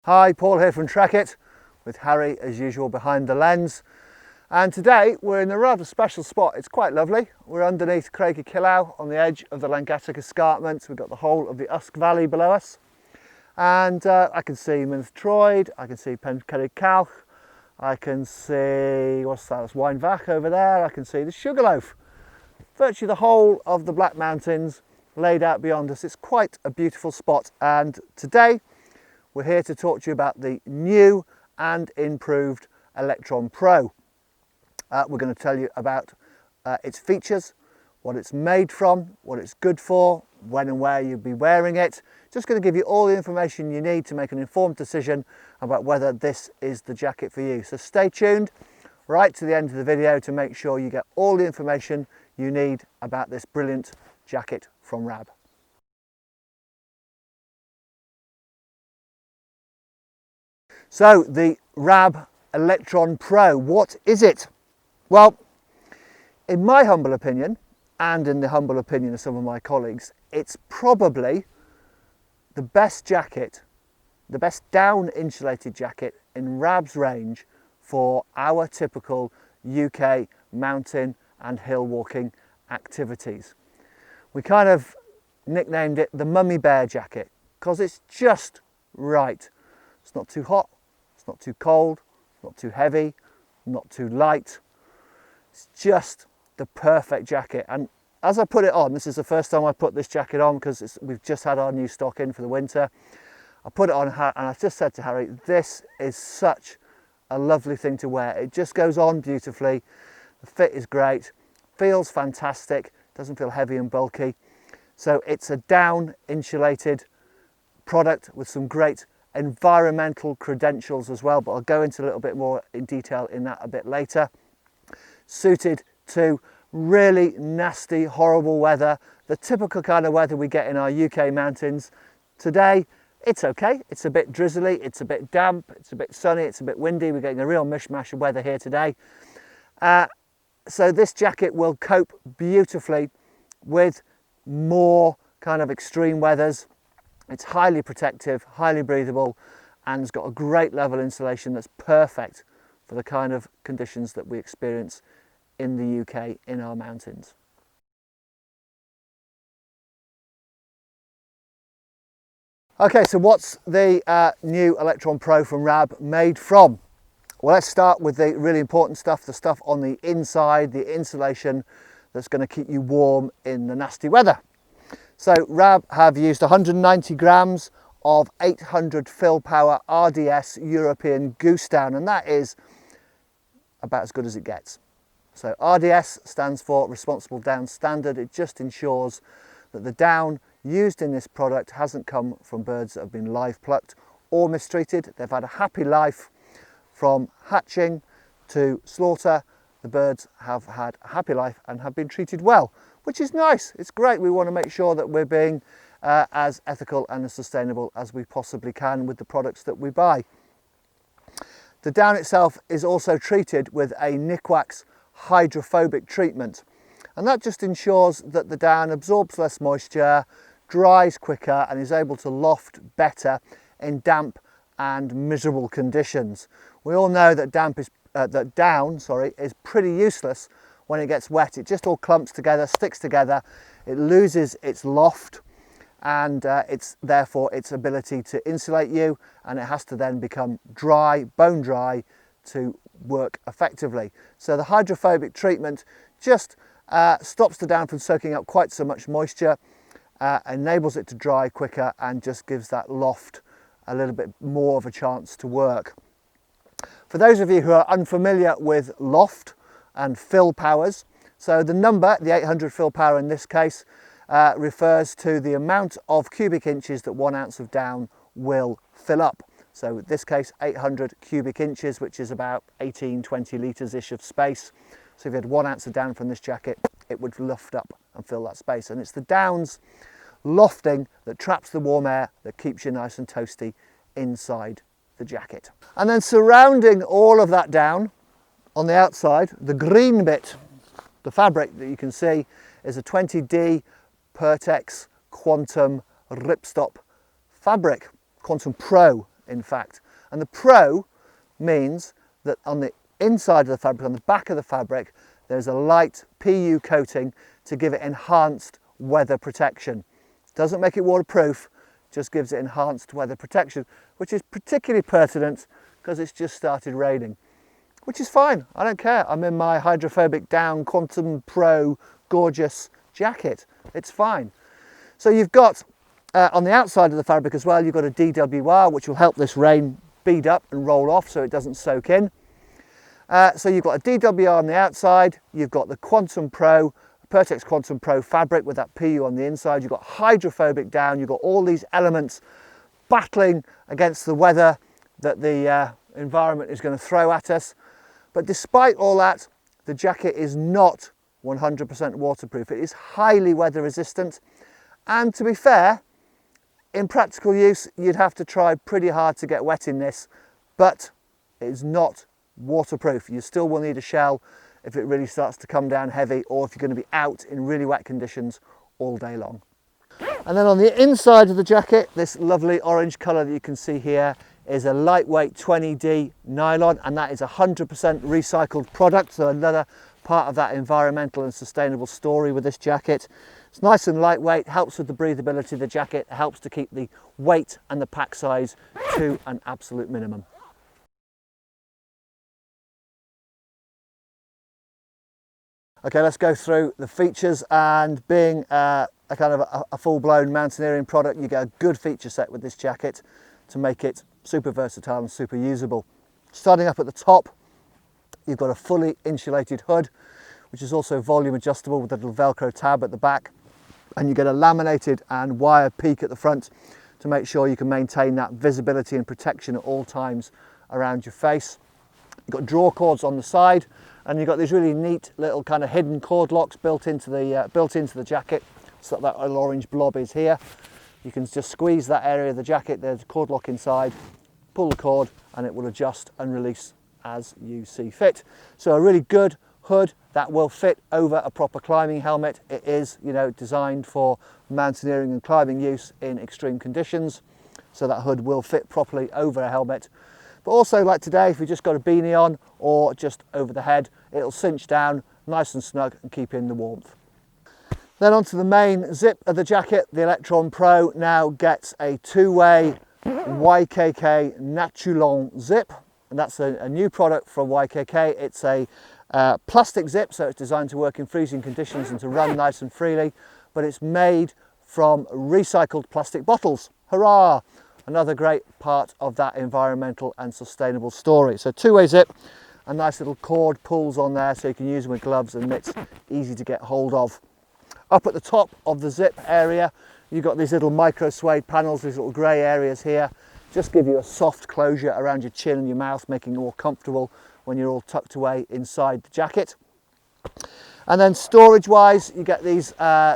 Hi, Paul here from Trekitt, with Harry as usual behind the lens. And today we're in a rather special spot. It's quite lovely. We're underneath Trekitt on the edge of the Langatic Escarpment. We've got the whole of the Usk Valley below us. And I can see Mynth Troed, I can see Trekitt, I can see, what's that, that's Weinbach over there, I can see the Sugarloaf. Virtually the whole of the Black Mountains laid out beyond us. It's quite a beautiful spot, and today we're here to talk to you about the new and improved Electron Pro. We're going to tell you about its features, what it's made from, what it's good for, when and where you'll be wearing it. Just going to give you all the information you need to make an informed decision about whether this is the jacket for you. So stay tuned right to the end of the video to make sure you get all the information you need about this brilliant jacket from Rab. So the Rab Electron Pro, what is it? Well, in my humble opinion, and in the humble opinion of some of my colleagues, it's probably the best jacket, the best down insulated jacket in Rab's range for our typical UK mountain and hill walking activities. We kind of nicknamed it the mummy bear jacket because it's just right. It's not too hot, it's not too cold, it's not too heavy, not too light. It's just the perfect jacket. And as I put it on, this is the first time I put this jacket on because we've just had our new stock in for the winter. I put it on and I just said to Harry, this is such a lovely thing to wear. It just goes on beautifully. The fit is great, feels fantastic, doesn't feel heavy and bulky. So it's a down insulated product with some great environmental credentials as well, but I'll go into a little bit more in detail in that a bit later. Suited to really nasty, horrible weather, the typical kind of weather we get in our UK mountains. Today, it's okay. It's a bit drizzly, it's a bit damp, it's a bit sunny, it's a bit windy. We're getting a real mishmash of weather here today. So this jacket will cope beautifully with more kind of extreme weathers. It's highly protective, highly breathable, and it's got a great level insulation that's perfect for the kind of conditions that we experience in the UK in our mountains. Okay, so what's the new Electron Pro from Rab made from? Well, let's start with the really important stuff, the stuff on the inside, the insulation that's going to keep you warm in the nasty weather. So Rab have used 190 grams of 800 fill power RDS European goose down, and that is about as good as it gets. So RDS stands for Responsible Down Standard. It just ensures that the down used in this product hasn't come from birds that have been live plucked or mistreated. They've had a happy life from hatching to slaughter. The birds have had a happy life and have been treated well, which is nice. It's great. We want to make sure that we're being as ethical and as sustainable as we possibly can with the products that we buy. The down itself is also treated with a Nikwax hydrophobic treatment, and that just ensures that the down absorbs less moisture, dries quicker, and is able to loft better in damp and miserable conditions. We all know that down is pretty useless when it gets wet. It just all clumps together, sticks together, it loses its loft, and therefore its ability to insulate you, and it has to then become dry, bone dry, to work effectively. So the hydrophobic treatment just stops the down from soaking up quite so much moisture, enables it to dry quicker, and just gives that loft a little bit more of a chance to work. For those of you who are unfamiliar with loft and fill powers, so the number, the 800 fill power in this case, refers to the amount of cubic inches that 1 ounce of down will fill up. So in this case, 800 cubic inches, which is about 18-20 litres-ish of space. So if you had 1 ounce of down from this jacket, it would loft up and fill that space. And it's the down's lofting that traps the warm air that keeps you nice and toasty inside the jacket. And then surrounding all of that down on the outside, the green bit, the fabric that you can see, is a 20D Pertex Quantum ripstop fabric, Quantum Pro in fact. And the Pro means that on the inside of the fabric, on the back of the fabric, there's a light PU coating to give it enhanced weather protection. Doesn't make it waterproof, just gives it enhanced weather protection, which is particularly pertinent because it's just started raining, which is fine. I don't care. I'm in my hydrophobic down Quantum Pro gorgeous jacket. It's fine. So you've got on the outside of the fabric as well, you've got a DWR, which will help this rain bead up and roll off so it doesn't soak in. So you've got a DWR on the outside, you've got the Quantum Pro, Pertex Quantum Pro fabric with that PU on the inside, you've got hydrophobic down, you've got all these elements battling against the weather that the environment is going to throw at us. But despite all that, the jacket is not 100% waterproof. It is highly weather resistant, and to be fair, in practical use you'd have to try pretty hard to get wet in this, but it is not waterproof. You still will need a shell if it really starts to come down heavy, or if you're going to be out in really wet conditions all day long. And then on the inside of the jacket, this lovely orange colour that you can see here is a lightweight 20D nylon, and that is 100% recycled product, so another part of that environmental and sustainable story with this jacket. It's nice and lightweight, helps with the breathability of the jacket, helps to keep the weight and the pack size to an absolute minimum. Okay, let's go through the features, and being a kind of a full-blown mountaineering product, you get a good feature set with this jacket to make it super versatile and super usable. Starting up at the top, you've got a fully insulated hood, which is also volume adjustable with a little Velcro tab at the back, and you get a laminated and wire peak at the front to make sure you can maintain that visibility and protection at all times around your face. You've got draw cords on the side, and you've got these really neat little kind of hidden cord locks built into the jacket, so that little orange blob is here. You can just squeeze that area of the jacket, there's a cord lock inside, pull the cord and it will adjust and release as you see fit. So a really good hood that will fit over a proper climbing helmet. It is, you know, designed for mountaineering and climbing use in extreme conditions, so that hood will fit properly over a helmet. But also, like today, if you've just got a beanie on or just over the head, it'll cinch down nice and snug and keep in the warmth. Then onto the main zip of the jacket, the Electron Pro now gets a two-way YKK Natulon zip, and that's a new product from YKK. It's a plastic zip, so it's designed to work in freezing conditions and to run nice and freely, but it's made from recycled plastic bottles. Hurrah! Another great part of that environmental and sustainable story. So two-way zip, a nice little cord pulls on there so you can use them with gloves and mitts, easy to get hold of. Up at the top of the zip area, you've got these little micro suede panels, these little grey areas here, just give you a soft closure around your chin and your mouth, making it more comfortable when you're all tucked away inside the jacket. And then storage wise, you get these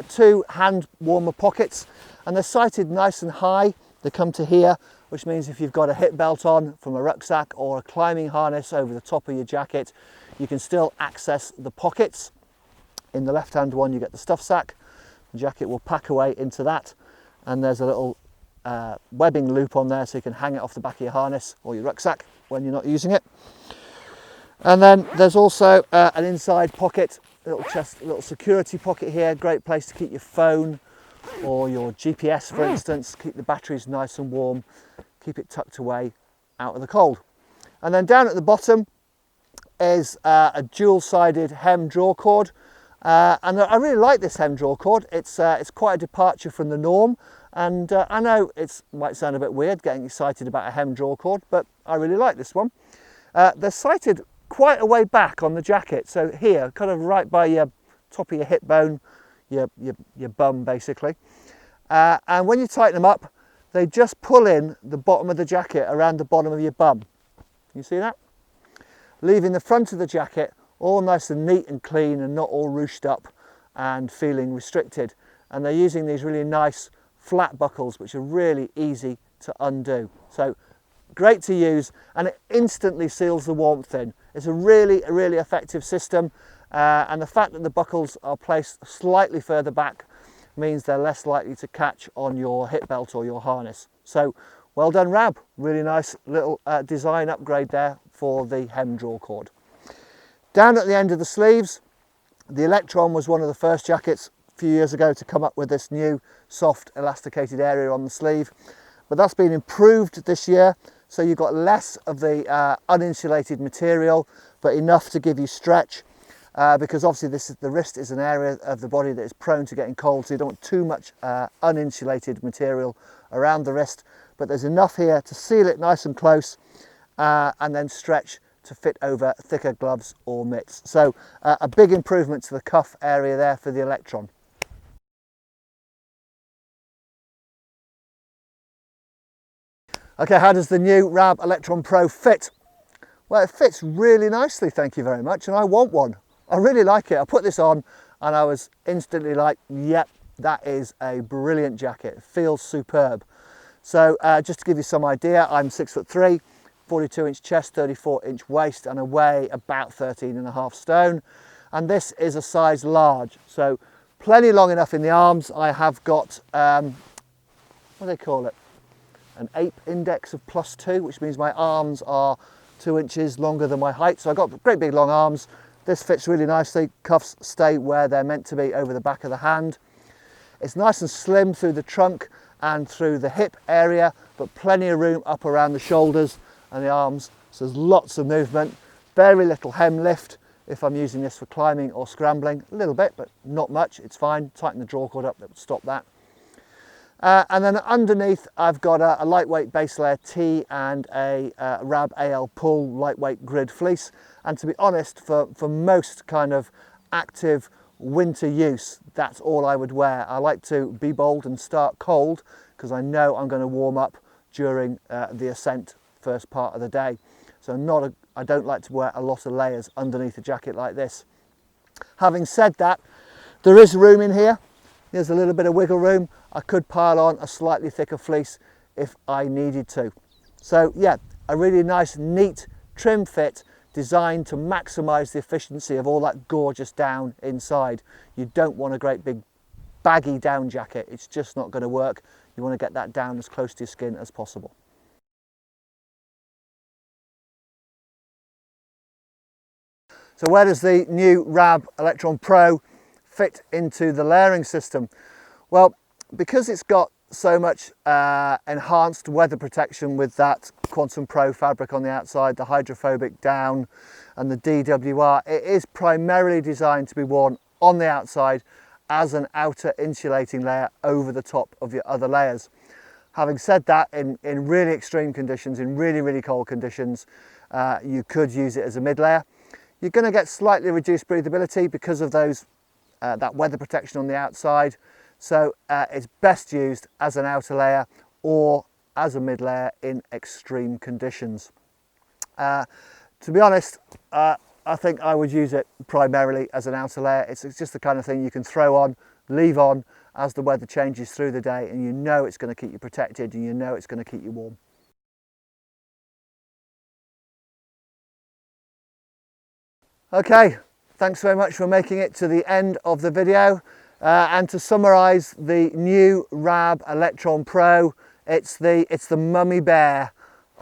two hand warmer pockets, and they're sighted nice and high. They come to here, which means if you've got a hip belt on from a rucksack or a climbing harness over the top of your jacket, you can still access the pockets. In the left hand one you get the stuff sack. The jacket will pack away into that, and there's a little webbing loop on there so you can hang it off the back of your harness or your rucksack when you're not using it. And then there's also an inside pocket, a little security pocket here, great place to keep your phone or your GPS, for instance, keep the batteries nice and warm, keep it tucked away out of the cold. And then down at the bottom is a dual-sided hem draw cord, and I really like this hem draw cord. It's quite a departure from the norm, and I know it might sound a bit weird getting excited about a hem draw cord, but I really like this one. They're sighted quite a way back on the jacket, so here, kind of right by your top of your hip bone, your bum basically, and when you tighten them up, they just pull in the bottom of the jacket around the bottom of your bum. You see that? Leaving the front of the jacket all nice and neat and clean and not all ruched up and feeling restricted. And they're using these really nice flat buckles which are really easy to undo. So great to use, and it instantly seals the warmth in. It's a really effective system, and the fact that the buckles are placed slightly further back means they're less likely to catch on your hip belt or your harness. So well done Rab, really nice little design upgrade there for the hem draw cord. Down at the end of the sleeves, the Electron was one of the first jackets a few years ago to come up with this new soft elasticated area on the sleeve, but that's been improved this year, so you've got less of the uninsulated material but enough to give you stretch, because obviously the wrist is an area of the body that is prone to getting cold, so you don't want too much uninsulated material around the wrist, but there's enough here to seal it nice and close and then stretch to fit over thicker gloves or mitts. So a big improvement to the cuff area there for the Electron. Okay, how does the new Rab Electron Pro fit? Well, it fits really nicely, thank you very much, and I want one. I really like it. I put this on and I was instantly like, yep, that is a brilliant jacket. It feels superb. So just to give you some idea, I'm 6'3", 42-inch chest, 34-inch waist, and I weigh about 13.5 stone. And this is a size large, so plenty long enough in the arms. I have got, what do they call it? An ape index of +2, which means my arms are 2 inches longer than my height. So I've got great big long arms. This fits really nicely. Cuffs stay where they're meant to be over the back of the hand. It's nice and slim through the trunk and through the hip area, but plenty of room up around the shoulders and the arms. So there's lots of movement. Very little hem lift if I'm using this for climbing or scrambling. A little bit, but not much. It's fine. Tighten the draw cord up, that would stop that. And then underneath I've got a lightweight base layer tee and a Rab AL Pull lightweight grid fleece. And to be honest, for most kind of active winter use, that's all I would wear. I like to be bold and start cold because I know I'm going to warm up during the ascent first part of the day. So I don't like to wear a lot of layers underneath a jacket like this. Having said that, there is room in here. There's a little bit of wiggle room. I could pile on a slightly thicker fleece if I needed to. So yeah, a really nice, neat, trim fit designed to maximise the efficiency of all that gorgeous down inside. You don't want a great big baggy down jacket. It's just not going to work. You want to get that down as close to your skin as possible. So where does the new Rab Electron Pro fit into the layering system? Well, because it's got so much enhanced weather protection with that Quantum Pro fabric on the outside, the hydrophobic down and the DWR, it is primarily designed to be worn on the outside as an outer insulating layer over the top of your other layers. Having said that, in really extreme conditions, in really cold conditions, you could use it as a mid layer. You're going to get slightly reduced breathability because of those that weather protection on the outside. So it's best used as an outer layer or as a mid layer in extreme conditions. To be honest, I think I would use it primarily as an outer layer. It's just the kind of thing you can throw on, leave on as the weather changes through the day, and you know it's going to keep you protected and you know it's going to keep you warm. Okay, thanks very much for making it to the end of the video. And to summarise the new Rab Electron Pro, it's the mummy bear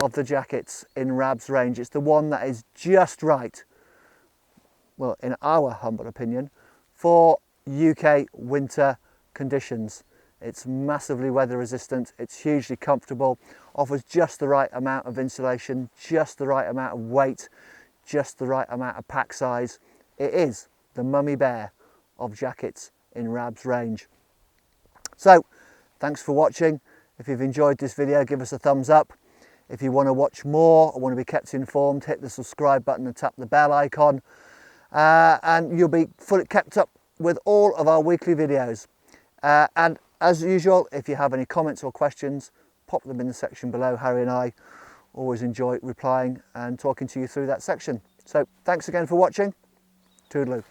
of the jackets in Rab's range. It's the one that is just right, well, in our humble opinion, for UK winter conditions. It's massively weather resistant, it's hugely comfortable, offers just the right amount of insulation, just the right amount of weight, just the right amount of pack size. It is the mummy bear of jackets in Rab's range. So thanks for watching. If you've enjoyed this video, give us a thumbs up. If you want to watch more or want to be kept informed, hit the subscribe button and tap the bell icon, and you'll be fully kept up with all of our weekly videos. And as usual, if you have any comments or questions, pop them in the section below. Harry and I always enjoy replying and talking to you through that section. So thanks again for watching. Toodaloo.